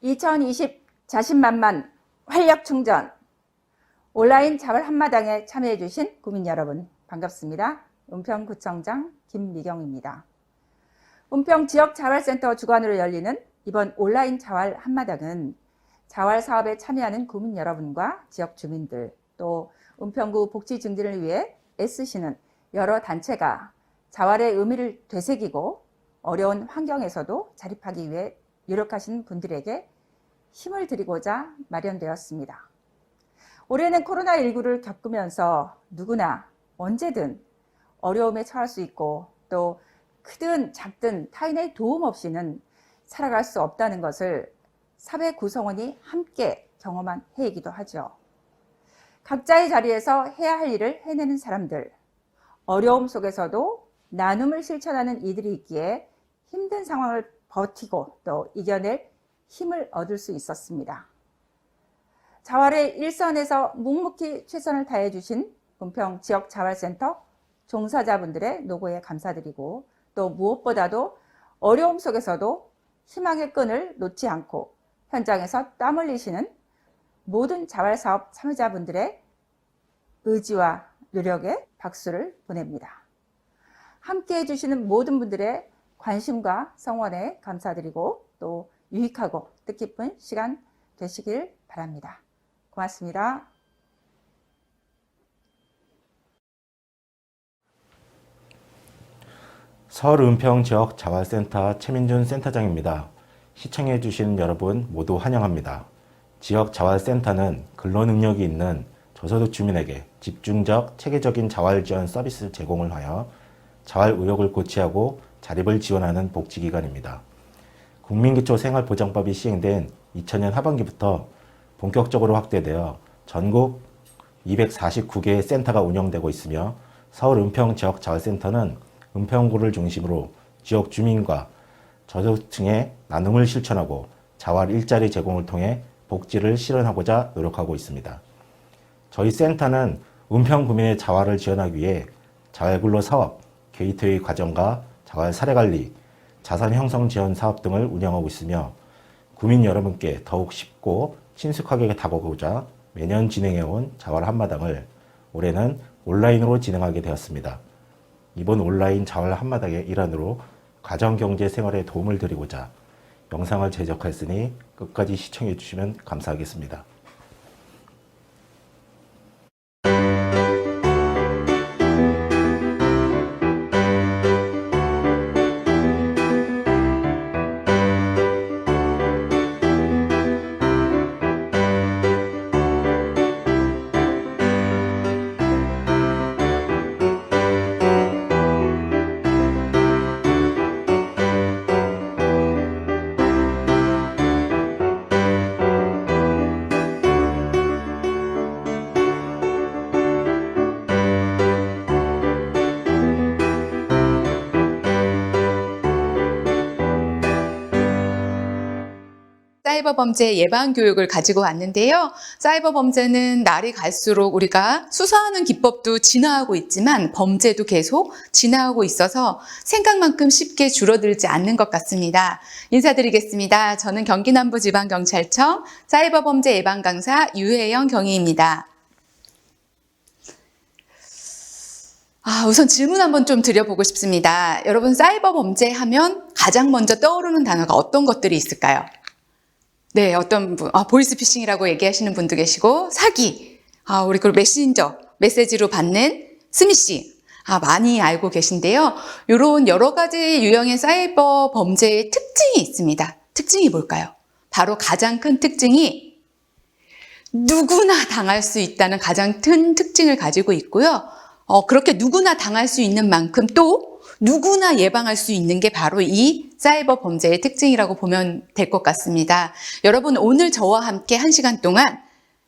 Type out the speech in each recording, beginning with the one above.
2020 자신만만 활력 충전 온라인 자활 한마당에 참여해 주신 구민 여러분 반갑습니다. 은평구청장 김미경입니다. 은평 지역 자활센터 주관으로 열리는 이번 온라인 자활 한마당은 자활 사업에 참여하는 구민 여러분과 지역 주민들 또 은평구 복지 증진을 위해 애쓰시는 여러 단체가 자활의 의미를 되새기고 어려운 환경에서도 자립하기 위해 노력하시는 분들에게 힘을 드리고자 마련되었습니다. 올해는 코로나19를 겪으면서 누구나 언제든 어려움에 처할 수 있고 또 크든 작든 타인의 도움 없이는 살아갈 수 없다는 것을 사회 구성원이 함께 경험한 해이기도 하죠. 각자의 자리에서 해야 할 일을 해내는 사람들, 어려움 속에서도 나눔을 실천하는 이들이 있기에 힘든 상황을 버티고 또 이겨낼 힘을 얻을 수 있었습니다. 자활의 일선에서 묵묵히 최선을 다해 주신 은평 지역 자활센터 종사자분들의 노고에 감사드리고 또 무엇보다도 어려움 속에서도 희망의 끈을 놓지 않고 현장에서 땀 흘리시는 모든 자활사업 참여자분들의 의지와 노력에 박수를 보냅니다. 함께 해주시는 모든 분들의 관심과 성원에 감사드리고 또 유익하고 뜻깊은 시간 되시길 바랍니다. 고맙습니다. 서울 은평 지역 자활센터 최민준 센터장입니다. 시청해 주신 여러분 모두 환영합니다. 지역 자활센터는 근로 능력이 있는 저소득 주민에게 집중적 체계적인 자활 지원 서비스 제공을 하여 자활 의욕을 고취하고 자립을 지원하는 복지기관입니다. 국민기초생활보장법이 시행된 2000년 하반기부터 본격적으로 확대되어 전국 249개의 센터가 운영되고 있으며 서울 은평 지역 자활센터는 은평구를 중심으로 지역 주민과 저소득층의 나눔을 실천하고 자활 일자리 제공을 통해 복지를 실현하고자 노력하고 있습니다. 저희 센터는 은평 구민의 자활을 지원하기 위해 자활근로 사업, 게이트웨이 과정과 자활 사례관리, 자산 형성 지원 사업 등을 운영하고 있으며 구민 여러분께 더욱 쉽고 친숙하게 다가오고자 매년 진행해온 자활 한마당을 올해는 온라인으로 진행하게 되었습니다. 이번 온라인 자활 한마당의 일환으로 가정경제 생활에 도움을 드리고자 영상을 제작했으니 끝까지 시청해 주시면 감사하겠습니다. 사이버 범죄 예방 교육을 가지고 왔는데요. 사이버 범죄는 날이 갈수록 우리가 수사하는 기법도 진화하고 있지만 범죄도 계속 진화하고 있어서 생각만큼 쉽게 줄어들지 않는 것 같습니다. 인사드리겠습니다. 저는 경기남부지방경찰청 사이버 범죄 예방 강사 유혜영 경위입니다. 우선 질문 한번 좀 드려보고 싶습니다. 여러분, 사이버 범죄 하면 가장 먼저 떠오르는 단어가 어떤 것들이 있을까요? 네, 어떤 분, 보이스피싱이라고 얘기하시는 분도 계시고, 사기, 우리 그 메시지로 받는 스미싱, 많이 알고 계신데요. 이런 여러 가지 유형의 사이버 범죄의 특징이 있습니다. 특징이 뭘까요? 바로 가장 큰 특징이 누구나 당할 수 있다는 가장 큰 특징을 가지고 있고요. 그렇게 누구나 당할 수 있는 만큼 또 누구나 예방할 수 있는 게 바로 이 사이버 범죄의 특징이라고 보면 될 것 같습니다. 여러분, 오늘 저와 함께 1시간 동안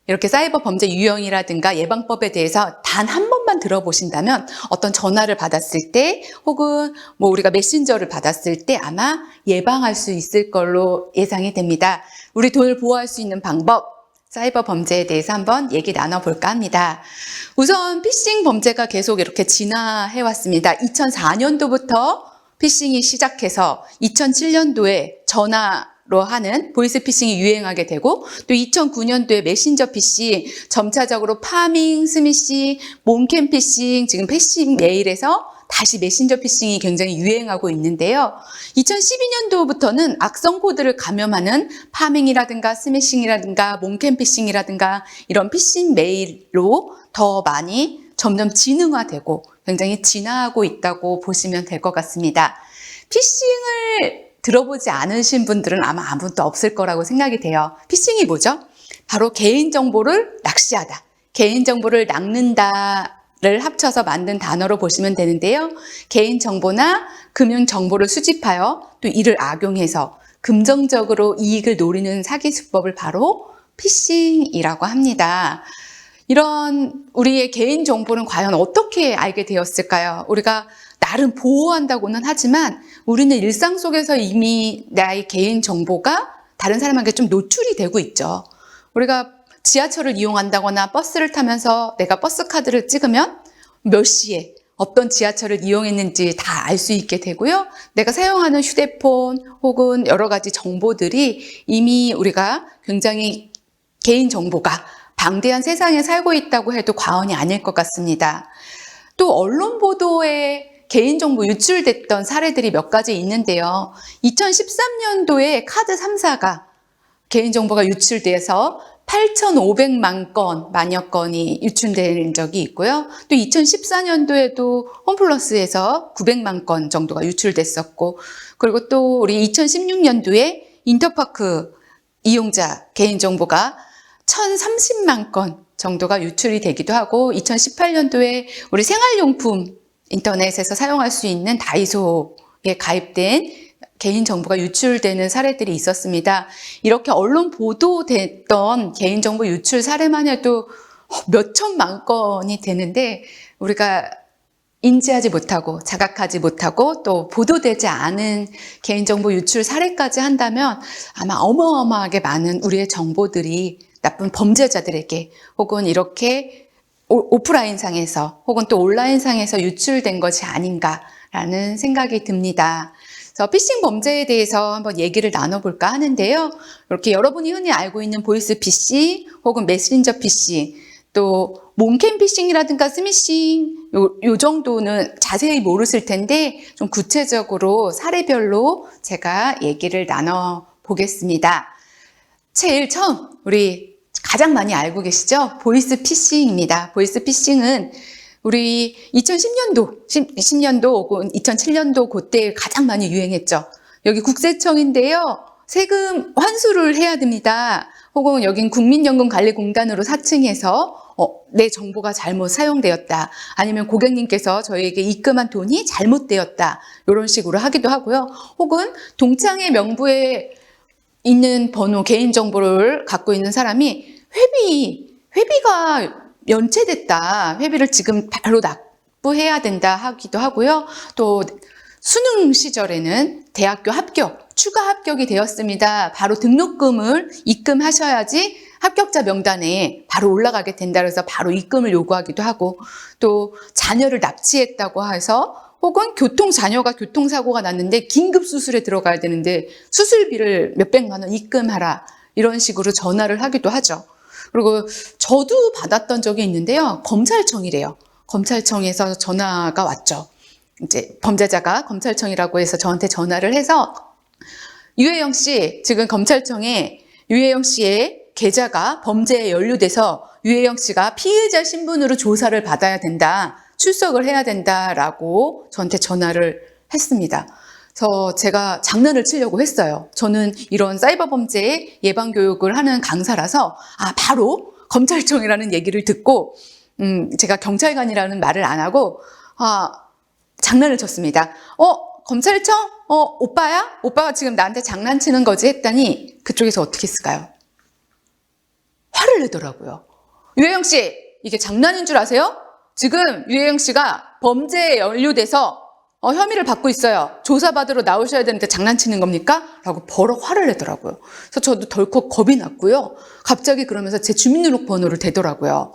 이렇게 사이버 범죄 유형이라든가 예방법에 대해서 단 한 번만 들어보신다면 어떤 전화를 받았을 때 혹은 우리가 메신저를 받았을 때 아마 예방할 수 있을 걸로 예상이 됩니다. 우리 돈을 보호할 수 있는 방법, 사이버 범죄에 대해서 한번 얘기 나눠볼까 합니다. 우선 피싱 범죄가 계속 이렇게 진화해 왔습니다. 2004년도부터 피싱이 시작해서 2007년도에 전화 로 하는 보이스피싱이 유행하게 되고 또 2009년도에 메신저 피싱, 점차적으로 파밍, 스미싱, 몬캠 피싱, 지금 패싱 메일에서 다시 메신저 피싱이 굉장히 유행하고 있는데요. 2012년도부터는 악성 코드를 감염하는 파밍이라든가 스미싱이라든가 몬캠 피싱이라든가 이런 피싱 메일로 더 많이 점점 지능화되고 굉장히 진화하고 있다고 보시면 될 것 같습니다. 피싱을 들어보지 않으신 분들은 아마 아무도 없을 거라고 생각이 돼요. 피싱이 뭐죠? 바로 개인정보를 낚시하다, 개인정보를 낚는다를 합쳐서 만든 단어로 보시면 되는데요. 개인정보나 금융정보를 수집하여 또 이를 악용해서 금전적으로 이익을 노리는 사기 수법을 바로 피싱이라고 합니다. 이런 우리의 개인정보는 과연 어떻게 알게 되었을까요? 우리가 나름 보호한다고는 하지만 우리는 일상 속에서 이미 나의 개인 정보가 다른 사람에게 좀 노출이 되고 있죠. 우리가 지하철을 이용한다거나 버스를 타면서 내가 버스 카드를 찍으면 몇 시에 어떤 지하철을 이용했는지 다 알 수 있게 되고요. 내가 사용하는 휴대폰 혹은 여러 가지 정보들이 이미 우리가 굉장히 개인 정보가 방대한 세상에 살고 있다고 해도 과언이 아닐 것 같습니다. 또 언론 보도에 개인정보 유출됐던 사례들이 몇 가지 있는데요. 2013년도에 카드 3사가 개인정보가 유출돼서 8,500만 건, 만여 건이 유출된 적이 있고요. 또 2014년도에도 홈플러스에서 900만 건 정도가 유출됐었고, 그리고 또 우리 2016년도에 인터파크 이용자 개인정보가 1,030만 건 정도가 유출이 되기도 하고, 2018년도에 우리 생활용품 인터넷에서 사용할 수 있는 다이소에 가입된 개인정보가 유출되는 사례들이 있었습니다. 이렇게 언론 보도됐던 개인정보 유출 사례만 해도 몇 천만 건이 되는데 우리가 인지하지 못하고 자각하지 못하고 또 보도되지 않은 개인정보 유출 사례까지 한다면 아마 어마어마하게 많은 우리의 정보들이 나쁜 범죄자들에게 혹은 이렇게 오프라인 상에서 혹은 또 온라인 상에서 유출된 것이 아닌가라는 생각이 듭니다. 그래서 피싱 범죄에 대해서 한번 얘기를 나눠볼까 하는데요. 이렇게 여러분이 흔히 알고 있는 보이스 피싱 혹은 메신저 피싱, 또 몬캠 피싱이라든가 스미싱 요 정도는 자세히 모르실 텐데 좀 구체적으로 사례별로 제가 얘기를 나눠보겠습니다. 제일 처음 우리 가장 많이 알고 계시죠? 보이스 피싱입니다. 보이스 피싱은 우리 2010년도, 10년도 혹은 2007년도 그때 가장 많이 유행했죠. 여기 국세청인데요. 세금 환수를 해야 됩니다. 혹은 여긴 국민연금관리공단으로 사칭해서 내 정보가 잘못 사용되었다. 아니면 고객님께서 저희에게 입금한 돈이 잘못되었다. 이런 식으로 하기도 하고요. 혹은 동창의 명부에 있는 번호, 개인정보를 갖고 있는 사람이 회비가 연체됐다. 회비를 지금 바로 납부해야 된다 하기도 하고요. 또 수능 시절에는 대학교 합격, 추가 합격이 되었습니다. 바로 등록금을 입금하셔야지 합격자 명단에 바로 올라가게 된다 그래서 바로 입금을 요구하기도 하고, 또 자녀를 납치했다고 해서 혹은 자녀가 교통사고가 났는데 긴급 수술에 들어가야 되는데 수술비를 몇백만 원 입금하라, 이런 식으로 전화를 하기도 하죠. 그리고 저도 받았던 적이 있는데요. 검찰청이래요. 검찰청에서 전화가 왔죠. 이제 범죄자가 검찰청이라고 해서 저한테 전화를 해서 유혜영 씨, 지금 검찰청에 유혜영 씨의 계좌가 범죄에 연루돼서 유혜영 씨가 피해자 신분으로 조사를 받아야 된다. 출석을 해야 된다라고 저한테 전화를 했습니다. 그래서 제가 장난을 치려고 했어요. 저는 이런 사이버 범죄 예방 교육을 하는 강사라서 바로 검찰청이라는 얘기를 듣고 제가 경찰관이라는 말을 안 하고 장난을 쳤습니다. 검찰청? 오빠야? 오빠가 지금 나한테 장난치는 거지 했더니 그쪽에서 어떻게 했을까요? 화를 내더라고요. 유혜영 씨, 이게 장난인 줄 아세요? 지금 유혜영 씨가 범죄에 연루돼서 혐의를 받고 있어요. 조사받으러 나오셔야 되는데 장난치는 겁니까? 라고 버럭 화를 내더라고요. 그래서 저도 덜컥 겁이 났고요. 갑자기 그러면서 제 주민등록번호를 대더라고요.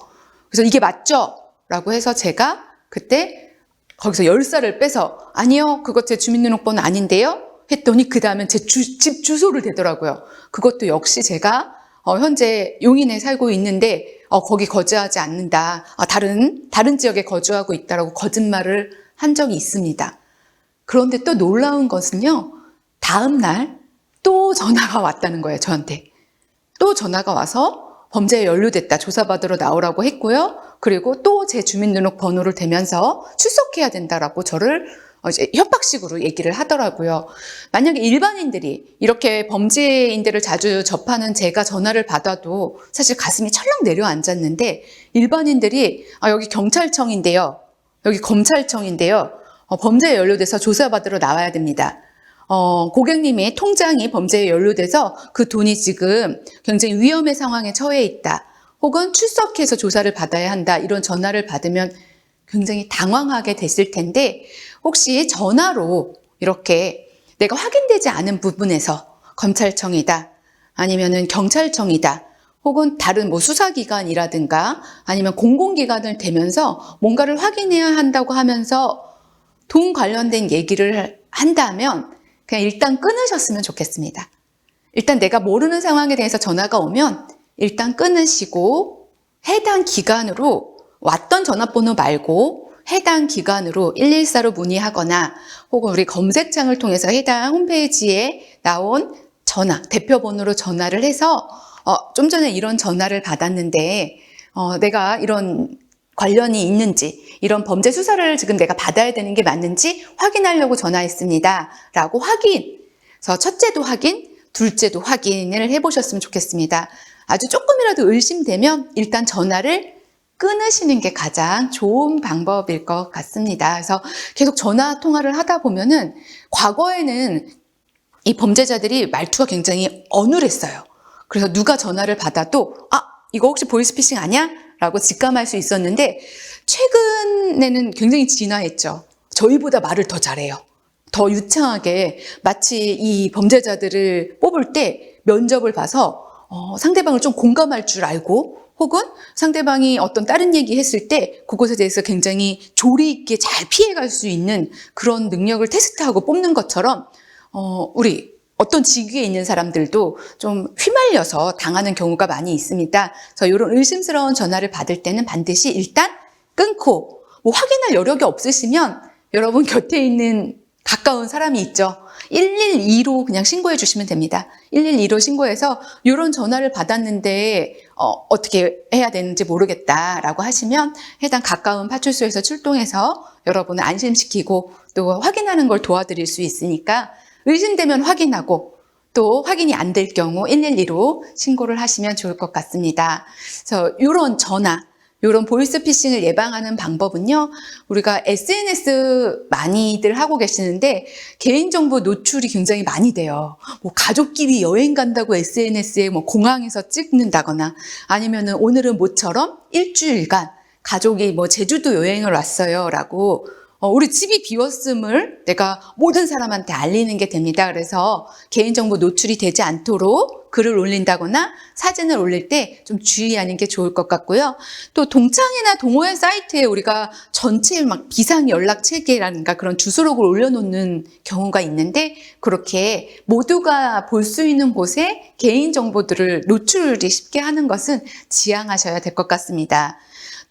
그래서 이게 맞죠? 라고 해서 제가 그때 거기서 10살을 빼서 아니요, 그거 제 주민등록번호 아닌데요? 했더니 그 다음엔 제 집 주소를 대더라고요. 그것도 역시 제가 현재 용인에 살고 있는데 거기 거주하지 않는다. 다른 지역에 거주하고 있다라고 거짓말을 한 적이 있습니다. 그런데 또 놀라운 것은요. 다음 날 또 전화가 왔다는 거예요. 저한테. 또 전화가 와서 범죄에 연루됐다. 조사받으러 나오라고 했고요. 그리고 또 제 주민등록번호를 대면서 출석해야 된다라고 저를 이제 협박식으로 얘기를 하더라고요. 만약에 일반인들이 이렇게 범죄인들을 자주 접하는 제가 전화를 받아도 사실 가슴이 철렁 내려앉았는데 일반인들이 여기 경찰청인데요. 여기 검찰청인데요. 범죄에 연루돼서 조사받으러 나와야 됩니다. 고객님의 통장이 범죄에 연루돼서 그 돈이 지금 굉장히 위험의 상황에 처해 있다. 혹은 출석해서 조사를 받아야 한다. 이런 전화를 받으면 굉장히 당황하게 됐을 텐데 혹시 전화로 이렇게 내가 확인되지 않은 부분에서 검찰청이다. 아니면은 경찰청이다. 혹은 다른 수사기관이라든가 아니면 공공기관을 대면서 뭔가를 확인해야 한다고 하면서 돈 관련된 얘기를 한다면 그냥 일단 끊으셨으면 좋겠습니다. 일단 내가 모르는 상황에 대해서 전화가 오면 일단 끊으시고 해당 기관으로 왔던 전화번호 말고 해당 기관으로 114로 문의하거나 혹은 우리 검색창을 통해서 해당 홈페이지에 나온 전화, 대표번호로 전화를 해서 좀 전에 이런 전화를 받았는데 내가 이런 관련이 있는지 이런 범죄 수사를 지금 내가 받아야 되는 게 맞는지 확인하려고 전화했습니다. 라고 확인. 그래서 첫째도 확인, 둘째도 확인을 해보셨으면 좋겠습니다. 아주 조금이라도 의심되면 일단 전화를 끊으시는 게 가장 좋은 방법일 것 같습니다. 그래서 계속 전화 통화를 하다 보면은 과거에는 이 범죄자들이 말투가 굉장히 어눌했어요. 그래서 누가 전화를 받아도 이거 혹시 보이스피싱 아니야? 라고 직감할 수 있었는데 최근에는 굉장히 진화했죠. 저희보다 말을 더 잘해요. 더 유창하게 마치 이 범죄자들을 뽑을 때 면접을 봐서 상대방을 좀 공감할 줄 알고 혹은 상대방이 어떤 다른 얘기 했을 때 그것에 대해서 굉장히 조리 있게 잘 피해갈 수 있는 그런 능력을 테스트하고 뽑는 것처럼 우리 어떤 직위에 있는 사람들도 좀 휘말려서 당하는 경우가 많이 있습니다. 그래서 이런 의심스러운 전화를 받을 때는 반드시 일단 끊고 확인할 여력이 없으시면 여러분 곁에 있는 가까운 사람이 있죠. 112로 그냥 신고해 주시면 됩니다. 112로 신고해서 이런 전화를 받았는데 어떻게 해야 되는지 모르겠다라고 하시면 해당 가까운 파출소에서 출동해서 여러분을 안심시키고 또 확인하는 걸 도와드릴 수 있으니까 의심되면 확인하고 또 확인이 안 될 경우 112로 신고를 하시면 좋을 것 같습니다. 그래서 이런 전화, 이런 보이스피싱을 예방하는 방법은요. 우리가 SNS 많이들 하고 계시는데 개인정보 노출이 굉장히 많이 돼요. 가족끼리 여행 간다고 SNS에 공항에서 찍는다거나 아니면은 오늘은 모처럼 일주일간 가족이 제주도 여행을 왔어요 라고 우리 집이 비웠음을 내가 모든 사람한테 알리는 게 됩니다. 그래서 개인정보 노출이 되지 않도록 글을 올린다거나 사진을 올릴 때 좀 주의하는 게 좋을 것 같고요. 또 동창회나 동호회 사이트에 우리가 전체 비상 연락 체계라든가 그런 주소록을 올려놓는 경우가 있는데 그렇게 모두가 볼 수 있는 곳에 개인정보들을 노출이 쉽게 하는 것은 지양하셔야 될 것 같습니다.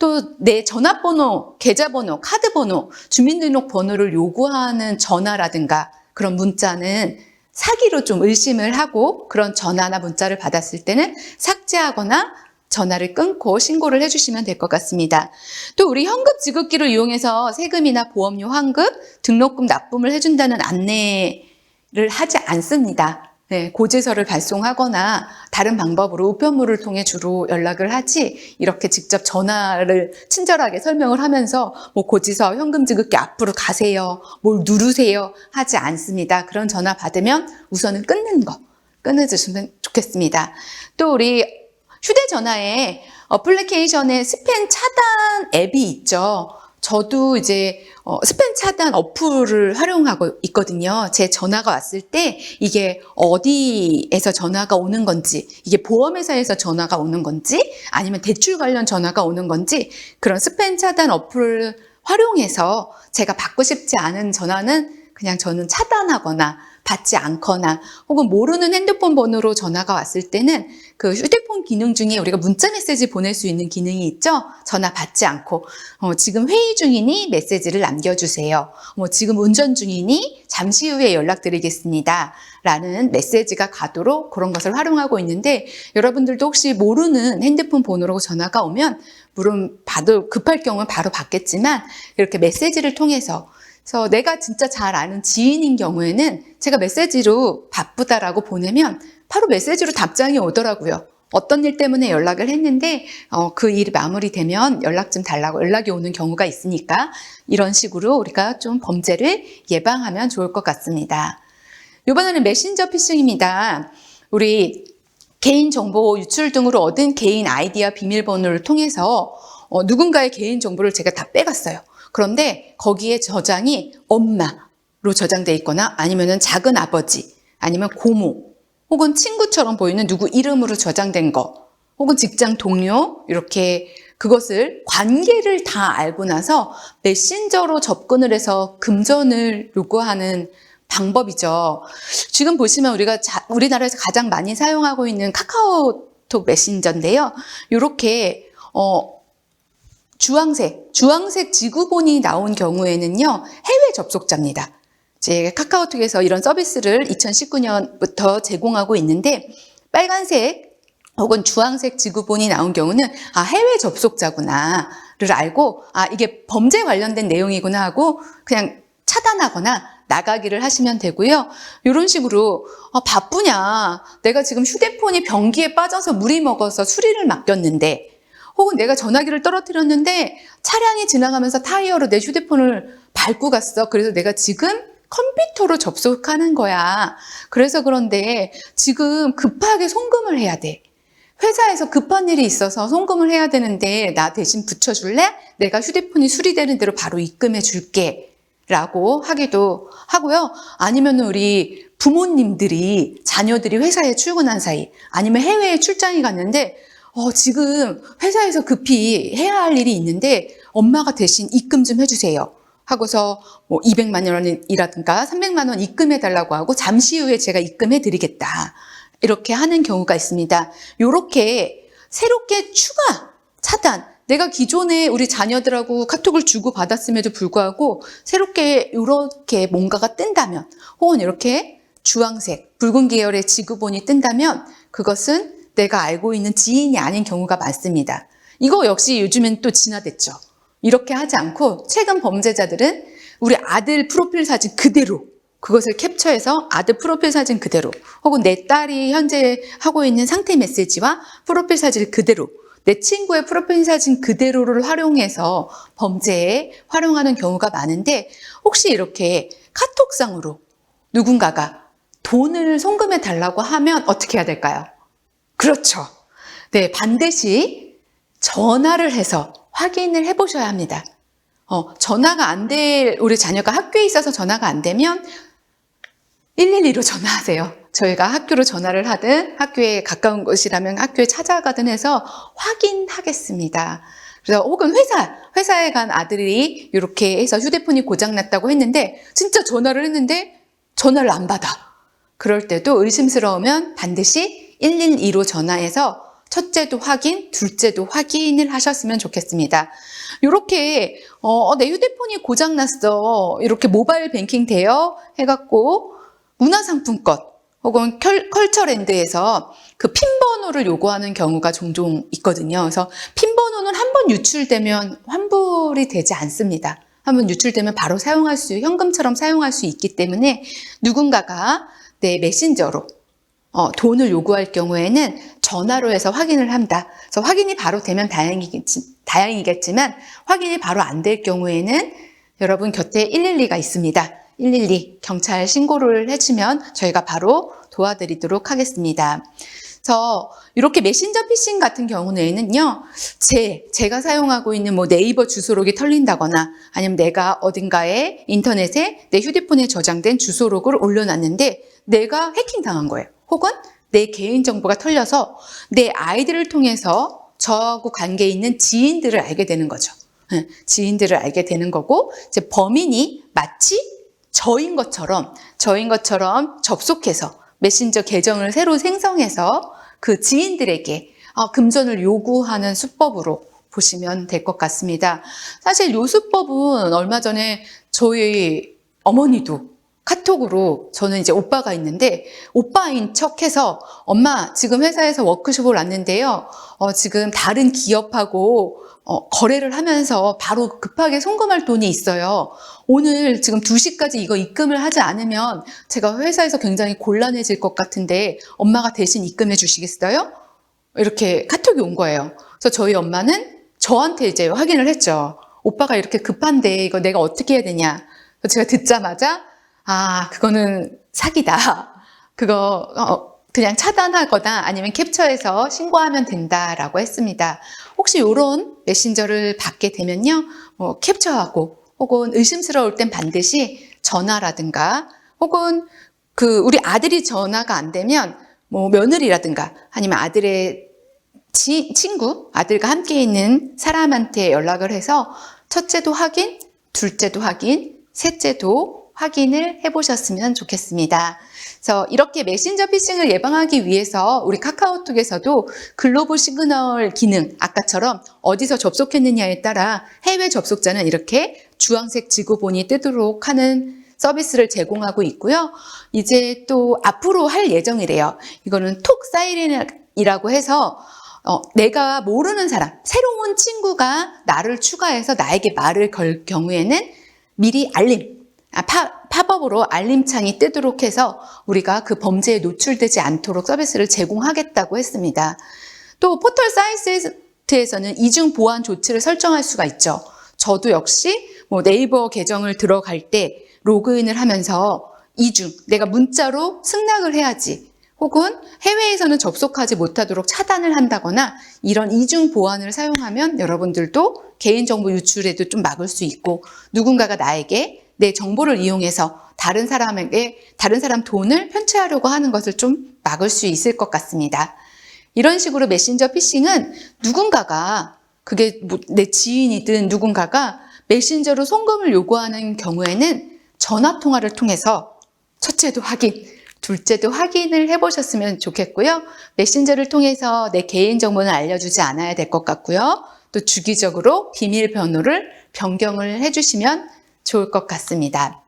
또 내 전화번호, 계좌번호, 카드번호, 주민등록번호를 요구하는 전화라든가 그런 문자는 사기로 좀 의심을 하고 그런 전화나 문자를 받았을 때는 삭제하거나 전화를 끊고 신고를 해주시면 될 것 같습니다. 또 우리 현금 지급기를 이용해서 세금이나 보험료 환급, 등록금 납부를 해준다는 안내를 하지 않습니다. 네, 고지서를 발송하거나 다른 방법으로 우편물을 통해 주로 연락을 하지 이렇게 직접 전화를 친절하게 설명을 하면서 고지서, 현금 지급기 앞으로 가세요, 뭘 누르세요 하지 않습니다. 그런 전화 받으면 우선은 끊어주시면 좋겠습니다. 또 우리 휴대전화에 어플리케이션에 스팸 차단 앱이 있죠. 저도 이제 스팸 차단 어플을 활용하고 있거든요. 제 전화가 왔을 때 이게 어디에서 전화가 오는 건지, 이게 보험회사에서 전화가 오는 건지, 아니면 대출 관련 전화가 오는 건지 그런 스팸 차단 어플을 활용해서 제가 받고 싶지 않은 전화는 그냥 저는 차단하거나 받지 않거나 혹은 모르는 핸드폰 번호로 전화가 왔을 때는 그 휴대폰 기능 중에 우리가 문자 메시지 보낼 수 있는 기능이 있죠. 전화 받지 않고 지금 회의 중이니 메시지를 남겨주세요. 지금 운전 중이니 잠시 후에 연락드리겠습니다. 라는 메시지가 가도록 그런 것을 활용하고 있는데 여러분들도 혹시 모르는 핸드폰 번호로 전화가 오면 물론 급할 경우는 바로 받겠지만 이렇게 메시지를 통해서 그래서 내가 진짜 잘 아는 지인인 경우에는 제가 메시지로 바쁘다라고 보내면 바로 메시지로 답장이 오더라고요. 어떤 일 때문에 연락을 했는데 그 일이 마무리되면 연락 좀 달라고 연락이 오는 경우가 있으니까 이런 식으로 우리가 좀 범죄를 예방하면 좋을 것 같습니다. 이번에는 메신저 피싱입니다. 우리 개인정보 유출 등으로 얻은 개인 아이디와 비밀번호를 통해서 누군가의 개인정보를 제가 다 빼갔어요. 그런데 거기에 저장이 엄마로 저장돼 있거나 아니면은 작은 아버지 아니면 고모 혹은 친구처럼 보이는 누구 이름으로 저장된 거 혹은 직장 동료 이렇게 그것을 관계를 다 알고 나서 메신저로 접근을 해서 금전을 요구하는 방법이죠. 지금 보시면 우리나라에서 가장 많이 사용하고 있는 카카오톡 메신저인데요. 이렇게 주황색 지구본이 나온 경우에는요, 해외 접속자입니다. 이제 카카오톡에서 이런 서비스를 2019년부터 제공하고 있는데, 빨간색 혹은 주황색 지구본이 나온 경우는, 해외 접속자구나를 알고, 이게 범죄 관련된 내용이구나 하고, 그냥 차단하거나 나가기를 하시면 되고요. 이런 식으로, 바쁘냐, 내가 지금 휴대폰이 변기에 빠져서 물이 먹어서 수리를 맡겼는데, 혹은 내가 전화기를 떨어뜨렸는데 차량이 지나가면서 타이어로 내 휴대폰을 밟고 갔어. 그래서 내가 지금 컴퓨터로 접속하는 거야. 그래서 그런데 지금 급하게 송금을 해야 돼. 회사에서 급한 일이 있어서 송금을 해야 되는데 나 대신 붙여줄래? 내가 휴대폰이 수리되는 대로 바로 입금해 줄게. 라고 하기도 하고요. 아니면 우리 부모님들이 자녀들이 회사에 출근한 사이 아니면 해외에 출장이 갔는데 지금 회사에서 급히 해야 할 일이 있는데 엄마가 대신 입금 좀 해주세요. 하고서 200만 원이라든가 300만 원 입금해 달라고 하고 잠시 후에 제가 입금해 드리겠다. 이렇게 하는 경우가 있습니다. 이렇게 새롭게 추가, 차단. 내가 기존에 우리 자녀들하고 카톡을 주고 받았음에도 불구하고 새롭게 이렇게 뭔가가 뜬다면 혹은 이렇게 주황색, 붉은 계열의 지구본이 뜬다면 그것은 내가 알고 있는 지인이 아닌 경우가 많습니다. 이거 역시 요즘엔 또 진화됐죠. 이렇게 하지 않고 최근 범죄자들은 우리 아들 프로필 사진 그대로 그것을 캡처해서 아들 프로필 사진 그대로 혹은 내 딸이 현재 하고 있는 상태 메시지와 프로필 사진 그대로 내 친구의 프로필 사진 그대로를 활용해서 범죄에 활용하는 경우가 많은데 혹시 이렇게 카톡상으로 누군가가 돈을 송금해 달라고 하면 어떻게 해야 될까요? 그렇죠. 네, 반드시 전화를 해서 확인을 해보셔야 합니다. 전화가 안 될, 우리 자녀가 학교에 있어서 전화가 안 되면 112로 전화하세요. 저희가 학교로 전화를 하든 학교에 가까운 곳이라면 학교에 찾아가든 해서 확인하겠습니다. 그래서 혹은 회사에 간 아들이 이렇게 해서 휴대폰이 고장났다고 했는데 진짜 전화를 했는데 전화를 안 받아. 그럴 때도 의심스러우면 반드시 112로 전화해서 첫째도 확인, 둘째도 확인을 하셨으면 좋겠습니다. 이렇게 내 휴대폰이 고장났어. 이렇게 모바일 뱅킹 돼요. 해갖고 문화상품권 혹은 컬처랜드에서 그 핀번호를 요구하는 경우가 종종 있거든요. 그래서 핀번호는 한번 유출되면 환불이 되지 않습니다. 한번 유출되면 바로 현금처럼 사용할 수 있기 때문에 누군가가 내 메신저로 돈을 요구할 경우에는 전화로 해서 확인을 한다. 그래서 확인이 바로 되면 다행이겠지만 확인이 바로 안 될 경우에는 여러분 곁에 112가 있습니다. 112 경찰 신고를 해주면 저희가 바로 도와드리도록 하겠습니다. 그래서 이렇게 메신저 피싱 같은 경우에는요, 제가 사용하고 있는 네이버 주소록이 털린다거나 아니면 내가 어딘가에 인터넷에 내 휴대폰에 저장된 주소록을 올려놨는데 내가 해킹당한 거예요. 혹은 내 개인정보가 털려서 내 아이들을 통해서 저하고 관계 있는 지인들을 알게 되는 거죠. 지인들을 알게 되는 거고, 이제 범인이 마치 저인 것처럼 접속해서 메신저 계정을 새로 생성해서 그 지인들에게 금전을 요구하는 수법으로 보시면 될 것 같습니다. 사실 이 수법은 얼마 전에 저희 어머니도 카톡으로, 저는 이제 오빠가 있는데 오빠인 척해서 엄마 지금 회사에서 워크숍을 왔는데요. 지금 다른 기업하고 거래를 하면서 바로 급하게 송금할 돈이 있어요. 오늘 지금 2시까지 이거 입금을 하지 않으면 제가 회사에서 굉장히 곤란해질 것 같은데 엄마가 대신 입금해 주시겠어요? 이렇게 카톡이 온 거예요. 그래서 저희 엄마는 저한테 이제 확인을 했죠. 오빠가 이렇게 급한데 이거 내가 어떻게 해야 되냐. 그래서 제가 듣자마자 그거는 사기다. 그거 그냥 차단하거나 아니면 캡처해서 신고하면 된다라고 했습니다. 혹시 이런 메신저를 받게 되면요, 캡처하고 혹은 의심스러울 땐 반드시 전화라든가 혹은 우리 아들이 전화가 안 되면 며느리라든가 아니면 아들의 친구, 아들과 함께 있는 사람한테 연락을 해서 첫째도 확인, 둘째도 확인, 셋째도 확인을 해보셨으면 좋겠습니다. 그래서 이렇게 메신저 피싱을 예방하기 위해서 우리 카카오톡에서도 글로벌 시그널 기능, 아까처럼 어디서 접속했느냐에 따라 해외 접속자는 이렇게 주황색 지구본이 뜨도록 하는 서비스를 제공하고 있고요. 이제 또 앞으로 할 예정이래요. 이거는 톡 사이렌이라고 해서 내가 모르는 사람, 새로운 친구가 나를 추가해서 나에게 말을 걸 경우에는 미리 알림, 팝업으로 알림창이 뜨도록 해서 우리가 그 범죄에 노출되지 않도록 서비스를 제공하겠다고 했습니다. 또 포털 사이트에서는 이중 보안 조치를 설정할 수가 있죠. 저도 역시 네이버 계정을 들어갈 때 로그인을 하면서 이중, 내가 문자로 승낙을 해야지, 혹은 해외에서는 접속하지 못하도록 차단을 한다거나 이런 이중 보안을 사용하면 여러분들도 개인정보 유출에도 좀 막을 수 있고 누군가가 나에게 내 정보를 이용해서 다른 사람 돈을 편취하려고 하는 것을 좀 막을 수 있을 것 같습니다. 이런 식으로 메신저 피싱은 누군가가, 그게 내 지인이든 누군가가 메신저로 송금을 요구하는 경우에는 전화통화를 통해서 첫째도 확인, 둘째도 확인을 해보셨으면 좋겠고요. 메신저를 통해서 내 개인정보는 알려주지 않아야 될 것 같고요. 또 주기적으로 비밀번호를 변경을 해주시면 좋을 것 같습니다.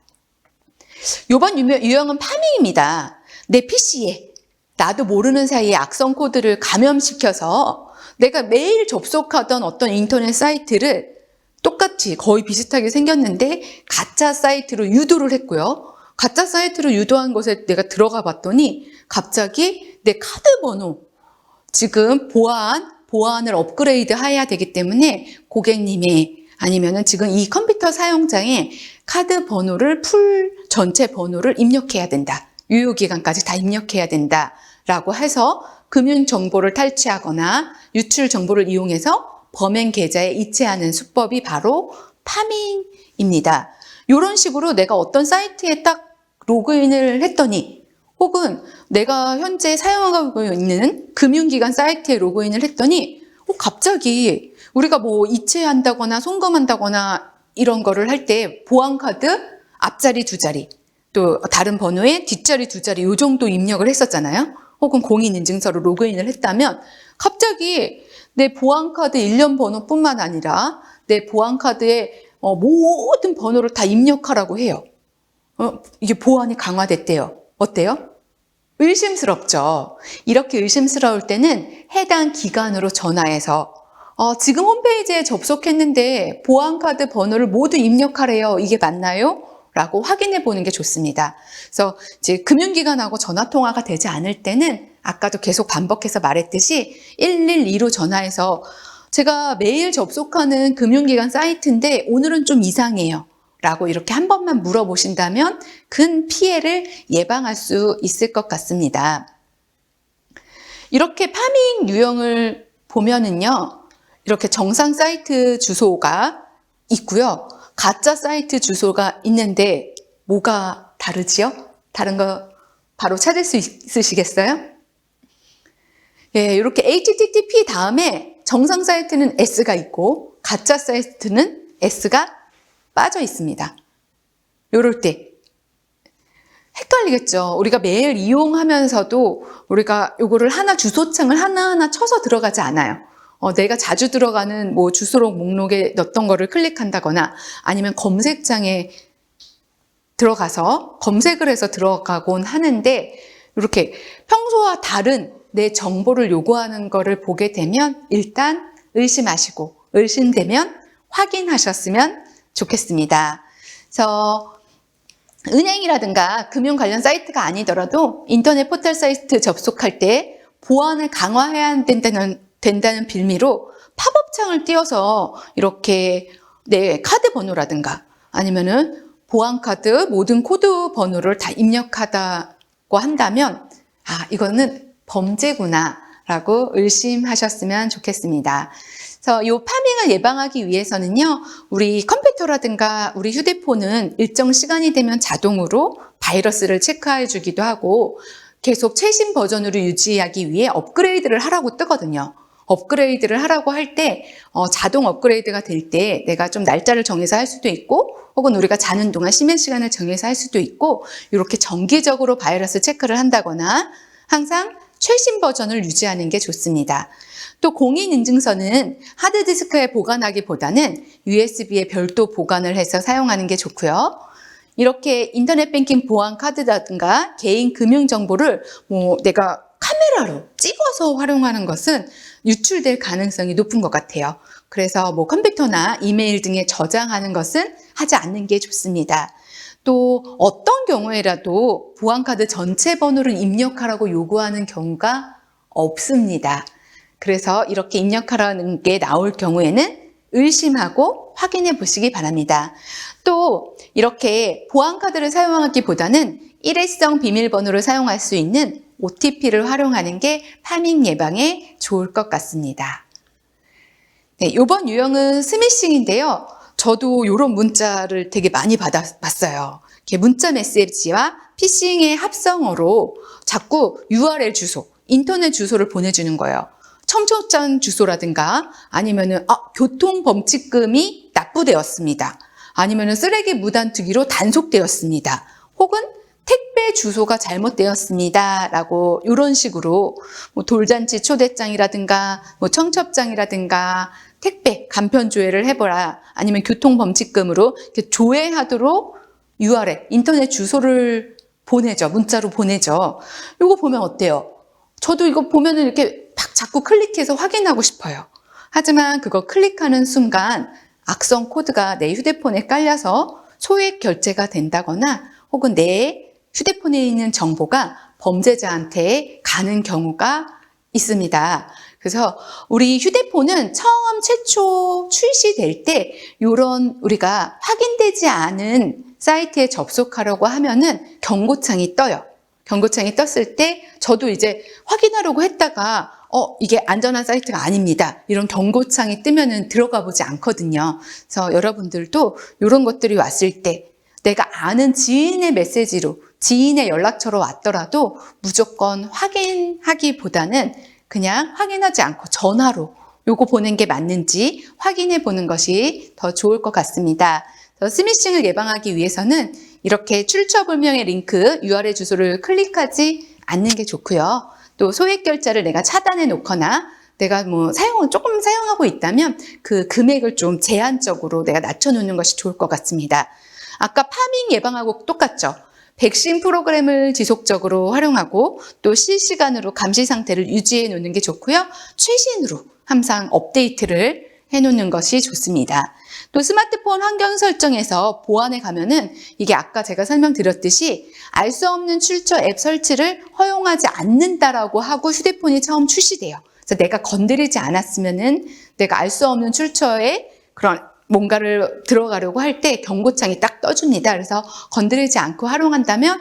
이번 유형은 파밍입니다. 내 PC에 나도 모르는 사이에 악성 코드를 감염시켜서 내가 매일 접속하던 어떤 인터넷 사이트를 똑같이 거의 비슷하게 생겼는데 가짜 사이트로 유도를 했고요. 가짜 사이트로 유도한 곳에 내가 들어가 봤더니 갑자기 내 카드 번호, 지금 보안을 업그레이드 해야 되기 때문에 고객님의 아니면은 지금 이 컴퓨터 사용자의 카드 번호를 전체 번호를 입력해야 된다. 유효기간까지 다 입력해야 된다. 라고 해서 금융 정보를 탈취하거나 유출 정보를 이용해서 범행 계좌에 이체하는 수법이 바로 파밍입니다. 이런 식으로 내가 어떤 사이트에 딱 로그인을 했더니 혹은 내가 현재 사용하고 있는 금융기관 사이트에 로그인을 했더니 갑자기 우리가 이체한다거나 송금한다거나 이런 거를 할 때 보안카드 앞자리 2자리, 또 다른 번호에 뒷자리 2자리 요 정도 입력을 했었잖아요. 혹은 공인인증서로 로그인을 했다면 갑자기 내 보안카드 일련 번호뿐만 아니라 내 보안카드의 모든 번호를 다 입력하라고 해요. 이게 보안이 강화됐대요. 어때요? 의심스럽죠. 이렇게 의심스러울 때는 해당 기관으로 전화해서 지금 홈페이지에 접속했는데 보안카드 번호를 모두 입력하래요. 이게 맞나요? 라고 확인해 보는 게 좋습니다. 그래서 이제 금융기관하고 전화통화가 되지 않을 때는 아까도 계속 반복해서 말했듯이 112로 전화해서 제가 매일 접속하는 금융기관 사이트인데 오늘은 좀 이상해요. 라고 이렇게 한 번만 물어보신다면 큰 피해를 예방할 수 있을 것 같습니다. 이렇게 파밍 유형을 보면은요, 이렇게 정상 사이트 주소가 있고요. 가짜 사이트 주소가 있는데 뭐가 다르지요? 다른 거 바로 찾을 수 있으시겠어요? 예, 이렇게 HTTP 다음에 정상 사이트는 S가 있고 가짜 사이트는 S가 빠져 있습니다. 이럴 때 헷갈리겠죠. 우리가 매일 이용하면서도 우리가 요거를 주소창을 하나하나 쳐서 들어가지 않아요. 내가 자주 들어가는 뭐 주소록 목록에 넣었던 거를 클릭한다거나 아니면 검색창에 들어가서 검색을 해서 들어가곤 하는데, 이렇게 평소와 다른 내 정보를 요구하는 거를 보게 되면 일단 의심하시고, 의심되면 확인하셨으면 좋겠습니다. 그래서 은행이라든가 금융 관련 사이트가 아니더라도 인터넷 포털 사이트 접속할 때 보안을 강화해야 된다는 빌미로 팝업창을 띄워서 이렇게 내 카드 번호라든가 아니면은 보안카드 모든 코드 번호를 다 입력하다고 한다면, 이거는 범죄구나 라고 의심하셨으면 좋겠습니다. 그래서 이 파밍을 예방하기 위해서는요, 우리 컴퓨터라든가 우리 휴대폰은 일정 시간이 되면 자동으로 바이러스를 체크해 주기도 하고, 계속 최신 버전으로 유지하기 위해 업그레이드를 하라고 뜨거든요. 업그레이드를 하라고 할 때 자동 업그레이드가 될 때 내가 좀 날짜를 정해서 할 수도 있고, 혹은 우리가 자는 동안 쉬는 시간을 정해서 할 수도 있고, 이렇게 정기적으로 바이러스 체크를 한다거나 항상 최신 버전을 유지하는 게 좋습니다. 또 공인인증서는 하드디스크에 보관하기보다는 USB에 별도 보관을 해서 사용하는 게 좋고요. 이렇게 인터넷 뱅킹 보안 카드라든가 개인 금융 정보를 내가 카메라로 찍어서 활용하는 것은 유출될 가능성이 높은 것 같아요. 그래서 컴퓨터나 이메일 등에 저장하는 것은 하지 않는 게 좋습니다. 또 어떤 경우에라도 보안카드 전체 번호를 입력하라고 요구하는 경우가 없습니다. 그래서 이렇게 입력하라는 게 나올 경우에는 의심하고 확인해 보시기 바랍니다. 또 이렇게 보안카드를 사용하기보다는 일회성 비밀번호를 사용할 수 있는 OTP를 활용하는 게 파밍 예방에 좋을 것 같습니다. 네, 이번 유형은 스미싱인데요. 저도 이런 문자를 되게 많이 받아봤어요. 문자 메시지와 피싱의 합성어로 자꾸 URL 주소, 인터넷 주소를 보내주는 거예요. 청첩장 주소라든가 아니면은 교통범칙금이 납부되었습니다. 아니면은 쓰레기 무단투기로 단속되었습니다. 혹은 택배 주소가 잘못되었습니다. 라고 이런 식으로 돌잔치 초대장이라든가 청첩장이라든가 택배 간편 조회를 해보라, 아니면 교통범칙금으로 이렇게 조회하도록 URL, 인터넷 주소를 보내죠. 문자로 보내죠. 이거 보면 어때요? 저도 이거 보면은 이렇게 막 자꾸 클릭해서 확인하고 싶어요. 하지만 그거 클릭하는 순간 악성 코드가 내 휴대폰에 깔려서 소액 결제가 된다거나 혹은 내 휴대폰에 있는 정보가 범죄자한테 가는 경우가 있습니다. 그래서 우리 휴대폰은 처음 최초 출시될 때 이런 우리가 확인되지 않은 사이트에 접속하려고 하면은 경고창이 떠요. 경고창이 떴을 때 저도 이제 확인하려고 했다가 이게 안전한 사이트가 아닙니다. 이런 경고창이 뜨면은 들어가 보지 않거든요. 그래서 여러분들도 이런 것들이 왔을 때 내가 아는 지인의 메시지로, 지인의 연락처로 왔더라도 무조건 확인하기보다는 그냥 확인하지 않고 전화로 요거 보낸 게 맞는지 확인해 보는 것이 더 좋을 것 같습니다. 스미싱을 예방하기 위해서는 이렇게 출처불명의 링크, URL 주소를 클릭하지 않는 게 좋고요. 또 소액 결제를 내가 차단해 놓거나 내가 조금 사용하고 있다면 그 금액을 좀 제한적으로 내가 낮춰놓는 것이 좋을 것 같습니다. 아까 파밍 예방하고 똑같죠. 백신 프로그램을 지속적으로 활용하고 또 실시간으로 감시 상태를 유지해 놓는 게 좋고요. 최신으로 항상 업데이트를 해 놓는 것이 좋습니다. 또 스마트폰 환경 설정에서 보안에 가면은 이게 아까 제가 설명드렸듯이 알 수 없는 출처 앱 설치를 허용하지 않는다라고 하고 휴대폰이 처음 출시돼요. 그래서 내가 건드리지 않았으면은 내가 알 수 없는 출처에 그런 뭔가를 들어가려고 할 때 경고창이 딱 떠줍니다. 그래서 건드리지 않고 활용한다면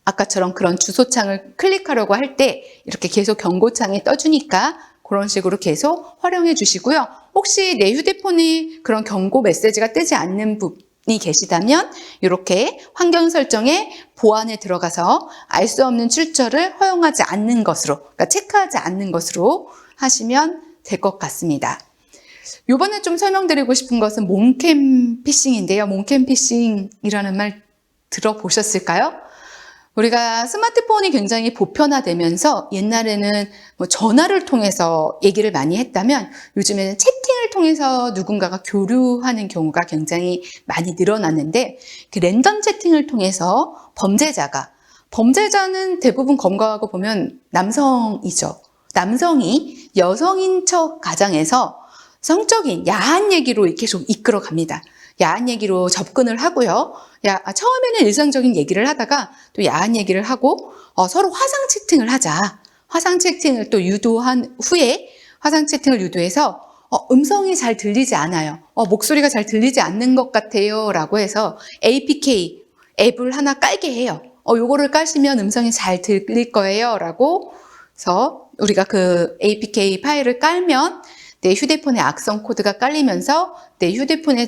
아까처럼 그런 주소창을 클릭하려고 할 때 이렇게 계속 경고창이 떠주니까 그런 식으로 계속 활용해 주시고요. 혹시 내 휴대폰에 그런 경고 메시지가 뜨지 않는 분이 계시다면 이렇게 환경 설정에 보안에 들어가서 알 수 없는 출처를 허용하지 않는 것으로, 그러니까 체크하지 않는 것으로 하시면 될 것 같습니다. 이번에 좀 설명드리고 싶은 것은 몽캠 피싱인데요. 몽캠 피싱이라는 말 들어보셨을까요? 우리가 스마트폰이 굉장히 보편화되면서 옛날에는 뭐 전화를 통해서 얘기를 많이 했다면 요즘에는 채팅을 통해서 누군가가 교류하는 경우가 굉장히 많이 늘어났는데 그 랜덤 채팅을 통해서 범죄자는 대부분 검거하고 보면 남성이죠. 남성이 여성인 척 가장해서 성적인 야한 얘기로 계속 이끌어 갑니다. 야한 얘기로 접근을 하고요. 처음에는 일상적인 얘기를 하다가 또 야한 얘기를 하고 서로 화상 채팅을 하자. 화상 채팅을 또 유도한 후에 화상 채팅을 유도해서 음성이 잘 들리지 않아요. 목소리가 잘 들리지 않는 것 같아요. 라고 해서 APK 앱을 하나 깔게 해요. 요거를 까시면 음성이 잘 들릴 거예요. 라고 해서 우리가 그 APK 파일을 깔면 내 휴대폰에 악성 코드가 깔리면서 내 휴대폰에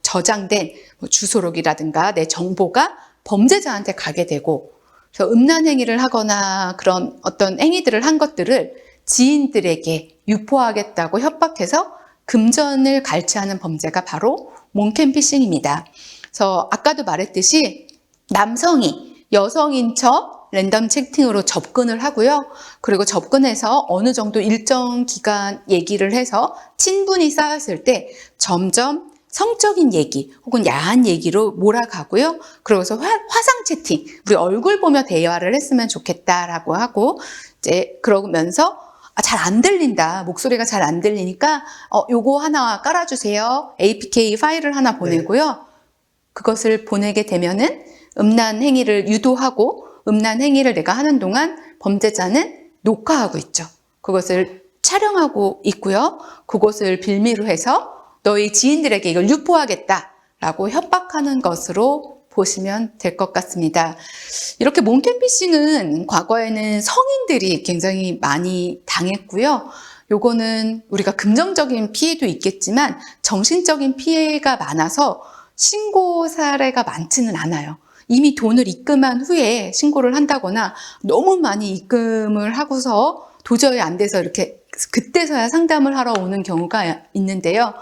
저장된 주소록이라든가 내 정보가 범죄자한테 가게 되고, 그래서 음란 행위를 하거나 그런 어떤 행위들을 한 것들을 지인들에게 유포하겠다고 협박해서 금전을 갈취하는 범죄가 바로 몽캠피싱입니다. 그래서 아까도 말했듯이 남성이 여성인 척 랜덤 채팅으로 접근을 하고요. 그리고 접근해서 어느 정도 일정 기간 얘기를 해서 친분이 쌓였을 때 점점 성적인 얘기 혹은 야한 얘기로 몰아가고요. 그러고서 화상 채팅, 우리 얼굴 보며 대화를 했으면 좋겠다라고 하고, 이제 그러면서 잘 안 들린다, 목소리가 잘 안 들리니까 요거 하나 깔아주세요. APK 파일을 하나 보내고요. 그것을 보내게 되면은 음란 행위를 유도하고 음란 행위를 내가 하는 동안 범죄자는 녹화하고 있죠. 그것을 촬영하고 있고요. 그것을 빌미로 해서 너희 지인들에게 이걸 유포하겠다라고 협박하는 것으로 보시면 될 것 같습니다. 이렇게 몽캠피싱은 과거에는 성인들이 굉장히 많이 당했고요. 요거는 우리가 금전적인 피해도 있겠지만 정신적인 피해가 많아서 신고 사례가 많지는 않아요. 이미 돈을 입금한 후에 신고를 한다거나 너무 많이 입금을 하고서 도저히 안 돼서 이렇게 그때서야 상담을 하러 오는 경우가 있는데요.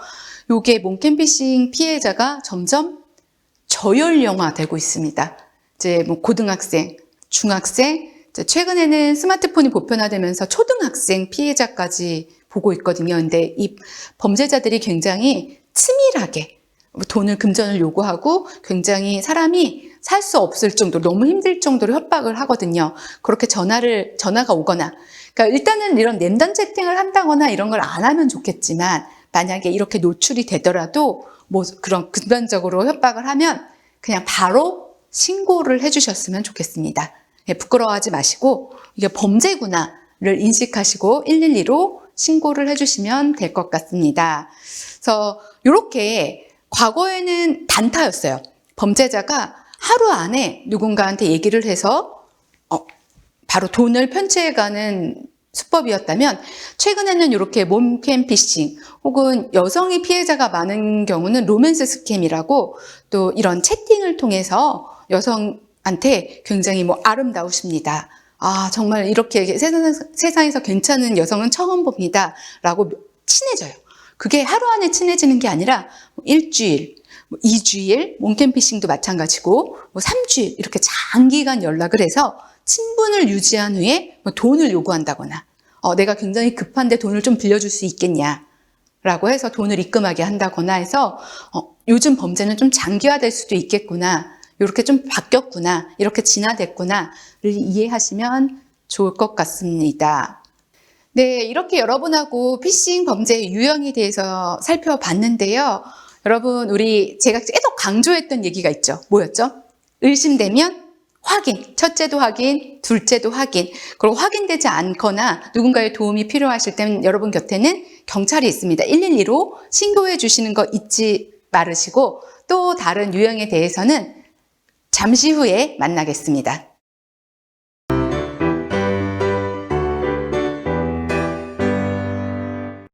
요게 몽캠피싱 피해자가 점점 저연령화되고 있습니다. 이제 뭐 고등학생, 중학생, 최근에는 스마트폰이 보편화되면서 초등학생 피해자까지 보고 있거든요. 근데 이 범죄자들이 굉장히 치밀하게 돈을, 금전을 요구하고 굉장히 사람이 살 수 없을 정도로, 너무 힘들 정도로 협박을 하거든요. 그렇게 전화가 오거나, 그러니까 일단은 이런 랜덤 채팅을 한다거나 이런 걸 안 하면 좋겠지만, 만약에 이렇게 노출이 되더라도 뭐 그런 근본적으로 협박을 하면 그냥 바로 신고를 해주셨으면 좋겠습니다. 부끄러워하지 마시고 이게 범죄구나를 인식하시고 112로 신고를 해주시면 될 것 같습니다. 그래서 이렇게 과거에는 단타였어요. 범죄자가 하루 안에 누군가한테 얘기를 해서 바로 돈을 편취해가는 수법이었다면, 최근에는 이렇게 몽캠피싱 혹은 여성이 피해자가 많은 경우는 로맨스 스캠이라고, 또 이런 채팅을 통해서 여성한테 굉장히 뭐 아름다우십니다, 정말 이렇게 세상에서 괜찮은 여성은 처음 봅니다 라고 친해져요. 그게 하루 안에 친해지는 게 아니라 일주일, 2주일, 몽캠피싱도 마찬가지고 3주일 이렇게 장기간 연락을 해서 친분을 유지한 후에 돈을 요구한다거나, 내가 굉장히 급한데 돈을 좀 빌려줄 수 있겠냐 라고 해서 돈을 입금하게 한다거나 해서 요즘 범죄는 좀 장기화될 수도 있겠구나, 이렇게 좀 바뀌었구나, 이렇게 진화됐구나를 이해하시면 좋을 것 같습니다. 네, 이렇게 여러분하고 피싱 범죄의 유형에 대해서 살펴봤는데요. 여러분, 제가 계속 강조했던 얘기가 있죠. 뭐였죠? 의심되면 확인, 첫째도 확인, 둘째도 확인, 그리고 확인되지 않거나 누군가의 도움이 필요하실 때는 여러분 곁에는 경찰이 있습니다. 112로 신고해 주시는 거 잊지 말으시고, 또 다른 유형에 대해서는 잠시 후에 만나겠습니다.